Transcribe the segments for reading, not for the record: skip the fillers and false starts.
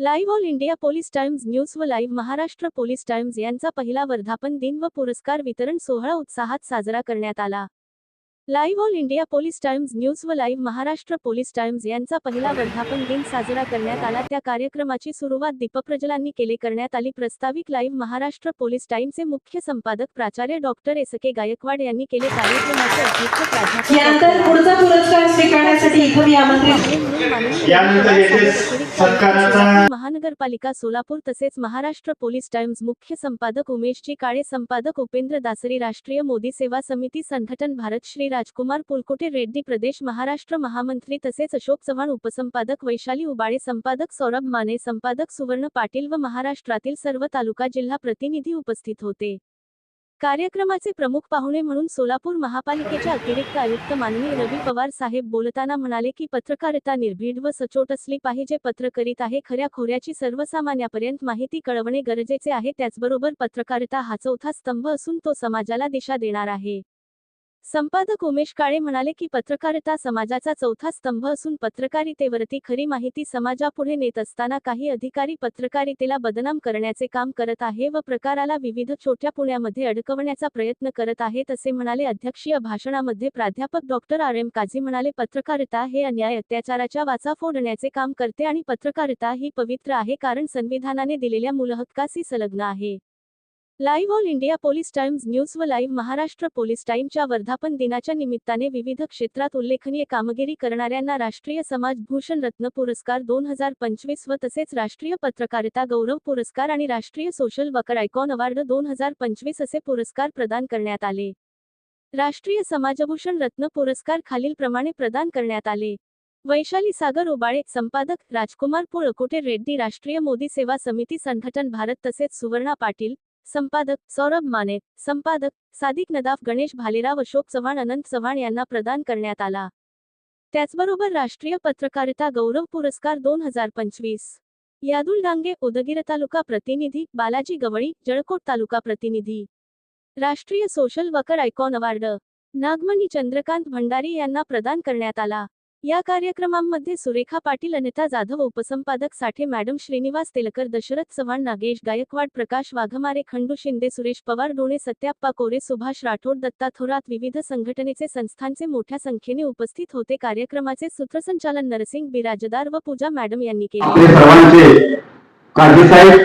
Live all India police times news व live Maharashtra police times यांचा पहिला वर्धापन दिन व पुरस्कार वितरण सोहळा उत्साहात साजरा करण्यात आला। Live all India police times news व लाईव्ह महाराष्ट्र पोलीस टाइम्स यांचा पहिला वर्धापन दिन साजरा करण्यात आला। त्या कार्यक्रमाची सुरुवात दीपप्रज्वलनांनी केले करण्यात आली। प्रस्ताविक लाईव्ह महाराष्ट्र पोलीस टाइम्सचे मुख्य संपादक प्राचार्य डॉक्टर एस.के. गायकवाड यांनी केले। कार्यक्रमाचे अध्यक्ष प्राध्यापक यानंतर पुढचा पुरस्कार स्वीकारण्यासाठी इथे आमंत्रित महानगरपालिका सोलापूर तसेच महाराष्ट्र पोलीस टाइम्स मुख्य संपादक उमेशजी काळे, संपादक उपेंद्र दासरी, राष्ट्रीय मोदी सेवा समिती संघटन भारत श्री राजकुमार पुलकोटे रेड्डी, प्रदेश महाराष्ट्र महामंत्री तसेच अशोक चव्हाण, उपसंपादक वैशाली उबाळे, संपादक सौरभ माने, संपादक सुवर्ण पाटील व महाराष्ट्रातील सर्व तालुका जिल्हा प्रतिनिधी उपस्थित होते। कार्यक्रमाचे प्रमुख पाहुणे म्हणून सोलापूर महापालिकेचे अतिरिक्त आयुक्त माननीय रवी पवार साहेब बोलताना म्हणाले की पत्रकारिता निर्भीड व सचोट असली पाहिजे। पत्रकारिता हे खऱ्याखोऱ्याची सर्वसामान्यापर्यंत माहिती कळवणे गरजेचे आहे। त्याचबरोबर पत्रकारिता हा चौथा स्तंभ असून तो समाजाला दिशा देणार आहे। संपादक उमेश काळे म्हणाले की पत्रकारिता समाजाचा चौथा स्तंभ असून पत्रकारितेवरती खरी माहिती समाजापुढे नेत असताना काही अधिकारी पत्रकारितेला बदनाम करण्याचे काम करत आहे व प्रकाराला विविध छोट्या पुण्यामध्ये अडकवण्याचा प्रयत्न करत आहेत असे म्हणाले। अध्यक्षीय भाषणामध्ये प्राध्यापक डॉक्टर आर.एम. काझी म्हणाले, पत्रकारिता हे अन्याय अत्याचाराच्या वाचा फोडण्याचे काम करते आणि पत्रकारिता ही पवित्र आहे कारण संविधानाने दिलेल्या मूलहक्काशी संलग्न आहे। Live all India police times news व लाईव्ह महाराष्ट्र पोलीस टाइम्सच्या वर्धापन दिनाच्या निमित्ताने विविध क्षेत्रात उल्लेखनीय कामगिरी करणाऱ्यांना राष्ट्रीय समाज भूषण रत्न पुरस्कार 2025 व तसेच राष्ट्रीय पत्रकारिता गौरव पुरस्कार आणि राष्ट्रीय सोशल वर्कर आयकॉन अवॉर्ड 2025 असे पुरस्कार प्रदान करण्यात आले। राष्ट्रीय समाजभूषण रत्न पुरस्कार खालील प्रमाणे प्रदान करण्यात आले। वैशाली सागर उबाळे, संपादक राजकुमार पुलकोटे रेड्डी, राष्ट्रीय मोदी सेवा समिती संघटन भारत तसेच सुवर्णा पाटील, संपादक सौरभ माने, संपादक सादिक नदाफ, गणेश भालेराव, अशोक चव्हाण, अनंत चव्हाण यांना प्रदान करण्यात आला। त्याचबरोबर राष्ट्रीय पत्रकारिता गौरव पुरस्कार 2025 यादुल डांगे, उदगीर तालुका प्रतिनिधी, बालाजी गवळी, जळकोट तालुका प्रतिनिधी, राष्ट्रीय सोशल वर्कर आयकॉन अवॉर्ड नागमणी चंद्रकांत भंडारी यांना प्रदान करण्यात आला। या कार्यक्रमांमध्ये सुरेखा पाटील, अनिता जाधव, उपसंपादक साठे मॅडम, श्रीनिवास तेलकर, दशरथ चव्हाण, नागेश गायकवाड, प्रकाश वाघमारे, खंडू शिंदे, सुरेश पवार, डोणे, सत्याप्पा कोरे, सुभाष राठोड, दत्ता थोरात, विविध संघटनेचे संस्थांचे मोठ्या संख्येने उपस्थित होते। कार्यक्रमाचे सूत्रसंचालन नरसिंग बिराजदार व पूजा मॅडम यांनी केले। सर्वांचे काळजी साहेब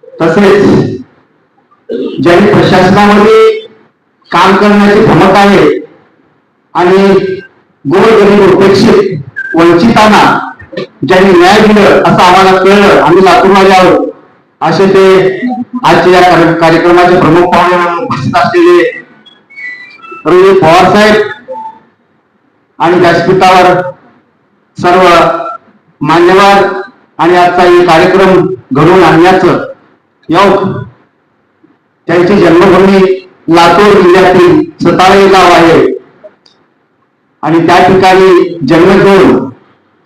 तसेच ज्यांनी प्रशासनामध्ये काम करण्याची क्षमता आहे आणि गोरगरीब उपेक्षित वंचितांना ज्यांनी न्याय दिलं असं आम्हाला कळलं, आम्ही लातूरमध्ये आहोत असे ते आजच्या या कार्यक्रमाचे प्रमुख पाहुणे उपस्थित असलेले रवी पवार साहेब आणि व्यासपीठावर सर्व मान्यवर आणि आजचा हे कार्यक्रम घडवून आणण्याचं योग त्यांची जन्मभूमी लातूर जिल्ह्यातील सताळे गाव आहे आणि त्या ठिकाणी जन्म घेऊन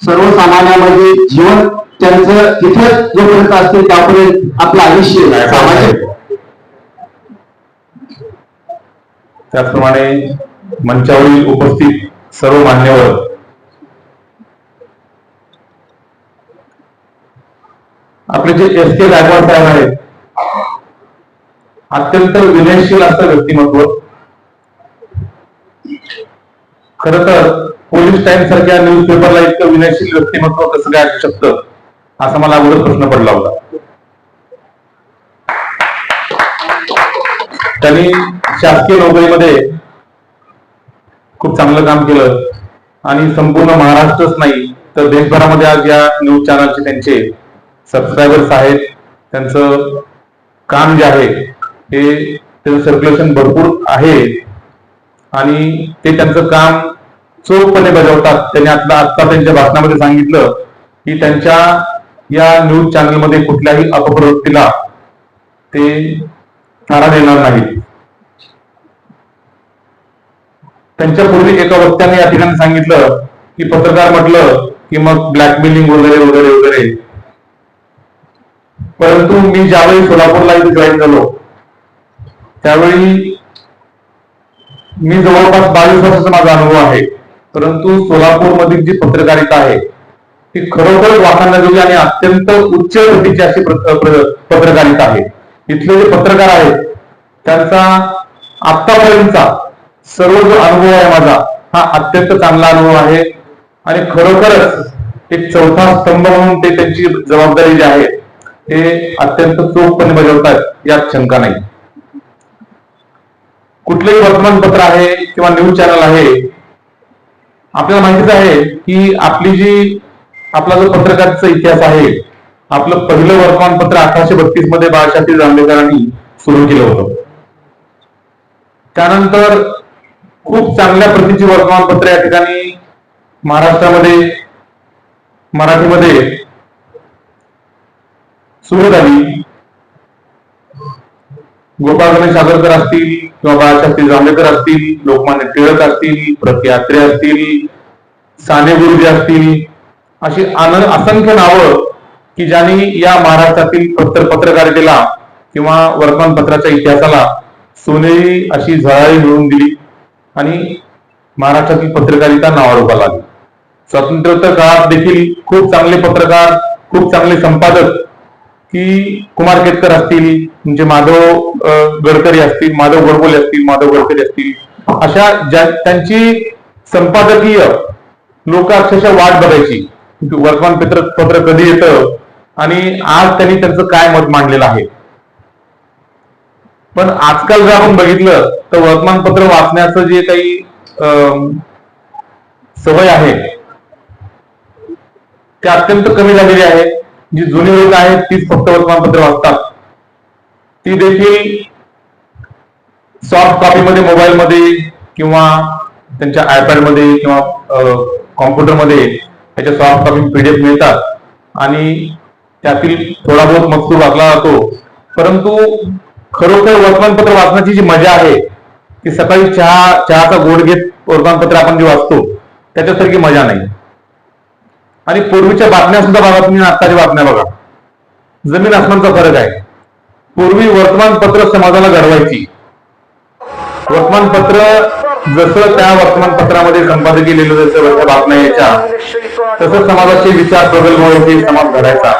सर्वसामान्यांमध्ये जीवन त्यांचं तिथं जोपर्यंत असते त्यापर्यंत आपलं आयुष्य सामाजिक। त्याचप्रमाणे मंचावरील उपस्थित सर्व मान्यवर, आपले जे एस.के. गायकवाड साहेब आहेत, अत्यंत विनयशील असं व्यक्तिमत्व। खरं तर पोलीस टाइम्स सारख्या न्यूज पेपरला इतकं विनयशील व्यक्तिमत्व कसं काय असू शकतं असा मला अगोदर प्रश्न पडला होता। त्यांनी शासकीय नोकरीमध्ये खूप चांगलं काम केलं आणि संपूर्ण महाराष्ट्रच नाही तर देशभरामध्ये आज या न्यूज चॅनलचे त्यांचे सबस्क्रायबर्स आहेत। त्यांचं काम जे आहे हे त्याचं सर्क्युलेशन भरपूर आहे आणि ते त्यांचं काम चोखपणे बजावतात। त्यांनी आता त्यांच्या भाषणामध्ये सांगितलं की त्यांच्या या न्यूज चॅनलमध्ये कुठल्याही अपप्रवृत्तीला ते थारा देणार नाहीत। त्यांच्या पूर्वी एका वक्त्याने या ठिकाणी सांगितलं की पत्रकार म्हटलं की मग ब्लॅकमेलिंग वगैरे वगैरे वगैरे, परंतु मी ज्यावेळी सोलापूरला इथे जॉईन झालो त्यावेळी मी जवळपास 22 वर्षाचा माझा अनुभव आहे, परंतु सोलापूर मधील जी पत्रकारिता आहे ती खरोखर वाखाणण्याजोगी आणि अत्यंत उच्च प्रतीची अशी पत्रकारिता आहे. इथले जे पत्रकार आहेत त्यांचा आतापर्यंतचा सर्व जो अनुभव आहे माझा हा अत्यंत चांगला अनुभव आहे आणि खरोखरच एक चौथा स्तंभ म्हणून ते त्यांची जबाबदारी जी आहे ते अत्यंत चोखपणे बजावतात यात शंका नाही. कुठलंही वर्तमानपत्र आहे किंवा न्यूज चॅनल आहे, आपल्याला माहितीच आहे की आपला जो पत्रकाराचा इतिहास आहे, आपलं पहिलं वर्तमानपत्र 1832 मध्ये बाळशास्त्री जांभेकरांनी सुरू केलं होतं. त्यानंतर खूप चांगल्या प्रतीची वर्तमानपत्र या ठिकाणी महाराष्ट्रामध्ये मराठीमध्ये सुरू झाली. गोपाळ गणेश आगरकर असतील किंवा बाळशास्त्री जांभेकर असतील, लोकमान्य टिळक असतील, प्रति यात्रे असतील, साने गुरुजी असतील, अशी असंख्य नावं की ज्यांनी या महाराष्ट्रातील पत्रकारितेला किंवा वर्तमानपत्राच्या इतिहासाला सोनेरी अशी झळाळी मिळवून दिली आणि महाराष्ट्रातील पत्रकारिता नावारूपाला आली. स्वातंत्र्योत्तर काळात देखील खूप चांगले पत्रकार, खूप चांगले संपादक की कुमार केतकर असतील, म्हणजे माधव गडकरी असतील, माधव गोडबोले असतील, माधव गडकरी असतील, अशा त्यांची संपादकीय लोक अक्षरशः वाट बघायची वर्तमानपत्र कधी येतं आणि आज त्यांनी त्यांचं काय मत मांडलेलं आहे. पण आजकाल जर आपण बघितलं तर वर्तमानपत्र वाचण्याचं जे काही सवय आहे ते अत्यंत कमी झालेली आहे. जी जुनी लोक आहेत तीच फक्त वर्तमानपत्र वाचतात. ती देखील सॉफ्ट कॉपीमध्ये मोबाईलमध्ये किंवा त्यांच्या आयपॅड मध्ये किंवा कॉम्प्युटरमध्ये त्याच्या सॉफ्ट कॉपी पीडीएफ मिळतात आणि त्यातील थोडा बहुत मजकूर वाचला जातो. परंतु खरोखर वर्तमानपत्र वाचण्याची जी मजा आहे ती सकाळी चहाचा गोड घेत वर्तमानपत्र आपण जे वाचतो त्याच्यासारखी मजा नाही. आणि पूर्वीच्या बातम्या सुद्धा बघा तुम्ही, आत्ताच्या बातम्या बघा, जमीन आसमानचा फरक आहे. पूर्वी वर्तमानपत्र समाजाला घडवायची. वर्तमानपत्र जसं त्या वर्तमानपत्रामध्ये संपादकीय लिहिलं जायचं, त्या बातम्या यायच्या, तसं समाजाचे विचार प्रगल्भ व्हायचे, समाज घडायचा.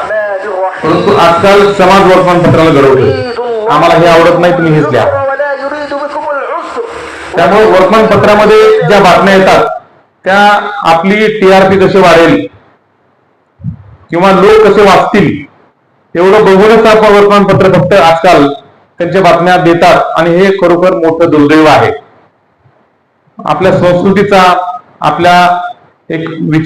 परंतु आजकाल समाज वर्तमानपत्राला घडवतो. आम्हाला हे आवडत नाही, तुम्ही हेच लिहा. त्यामुळे वर्तमानपत्रामध्ये ज्या बातम्या येतात त्या आपली TRP कशी वाढेल किंवा लोक कसे वाचतील एवढं बघूनच आपण वर्तमानपत्र फक्त आजकाल त्यांच्या बातम्या देतात आणि हे खरोखर मोठं दुर्दैव आहे. आपल्या संस्कृतीचा, आपल्या एक विचार